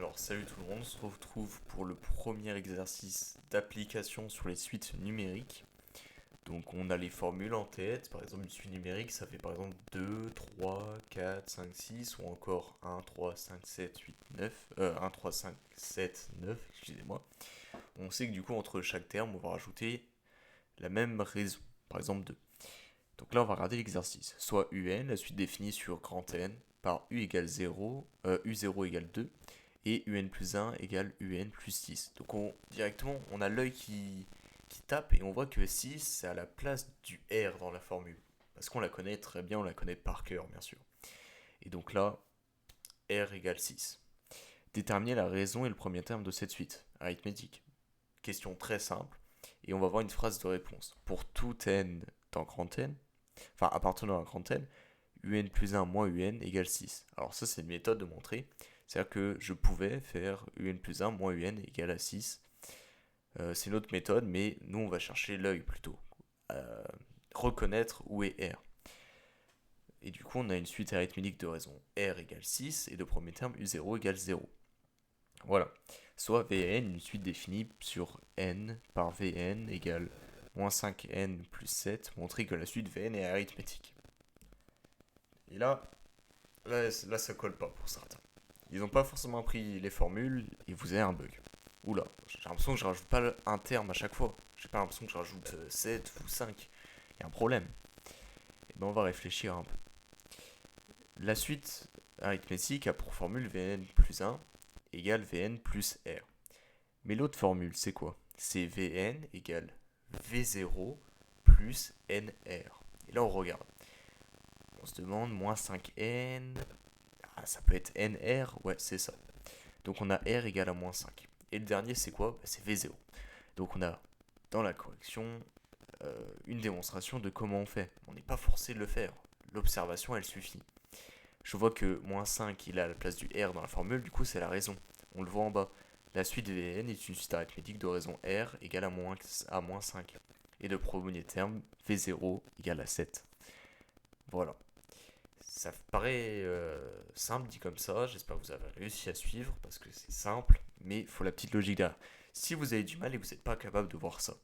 Alors salut tout le monde, on se retrouve pour le premier exercice d'application sur les suites numériques. Donc on a les formules en tête, par exemple une suite numérique ça fait par exemple 2, 3, 4, 5, 6 ou encore 1, 3, 5, 7, 8, 9, 1, 3, 5, 7, 9, excusez-moi. On sait que du coup entre chaque terme on va rajouter la même raison, par exemple 2. Donc là on va regarder l'exercice, soit UN, la suite définie sur grand N par U égale 0, U0 égale 2 et UN plus 1 égale UN plus 6. Donc directement, on a l'œil qui tape et on voit que 6 c'est à la place du R dans la formule. Parce qu'on la connaît très bien, on la connaît par cœur bien sûr. Et donc là, R égale 6. Déterminer la raison et le premier terme de cette suite, arithmétique. Question très simple, et on va voir une phrase de réponse. Pour tout n dans grand N, enfin appartenant à grand N, UN plus 1 moins UN égale 6. Alors ça c'est une méthode de montrer, c'est-à-dire que je pouvais faire UN plus 1 moins UN égale à 6. C'est une autre méthode, mais nous on va chercher l'œil plutôt. Euh, Reconnaître où est R. Et du coup on a une suite arithmétique de raison R égale 6 et de premier terme U0 égale 0. Voilà. Soit Vn, une suite définie sur n par Vn égale moins 5n plus 7, montrer que la suite Vn est arithmétique. Et là, ça colle pas pour certains. Ils n'ont pas forcément appris les formules et vous avez un bug. Oula, j'ai l'impression que je rajoute pas un terme à chaque fois. J'ai pas l'impression que je rajoute 7 ou 5. Il y a un problème. Et ben on va réfléchir un peu. La suite arithmétique a pour formule Vn plus 1 égale Vn plus R. Mais l'autre formule, c'est quoi? C'est Vn égale V0 plus NR. Et là, on regarde. On se demande moins 5n. Ah, ça peut être NR? Ouais, c'est ça. Donc on a R égale à moins 5. Et le dernier, c'est quoi? C'est V0. Donc on a dans la correction une démonstration de comment on fait. On n'est pas forcé de le faire. L'observation, elle suffit. Je vois que moins 5, il est à la place du R dans la formule, du coup c'est la raison. On le voit en bas. La suite Vn est une suite arithmétique de raison R égale à moins 5. Et le premier terme, V0 égale à 7. Voilà. Ça paraît simple dit comme ça, j'espère que vous avez réussi à suivre parce que c'est simple, mais il faut la petite logique derrière. Si vous avez du mal et que vous n'êtes pas capable de voir ça,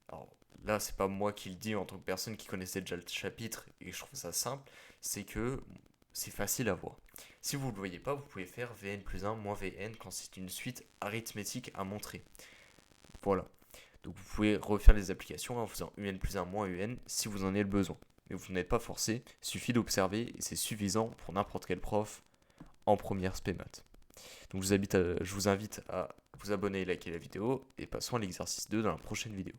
alors là c'est pas moi qui le dis en tant que personne qui connaissait déjà le chapitre et je trouve ça simple, c'est que c'est facile à voir. Si vous ne le voyez pas, vous pouvez faire Vn plus 1 moins Vn quand c'est une suite arithmétique à montrer. Voilà. Donc vous pouvez refaire les applications en faisant Un plus 1 moins Un si vous en avez le besoin. Mais vous n'êtes pas forcé, il suffit d'observer et c'est suffisant pour n'importe quel prof en première spé maths. Donc je vous invite à vous abonner et liker la vidéo et passons à l'exercice 2 dans la prochaine vidéo.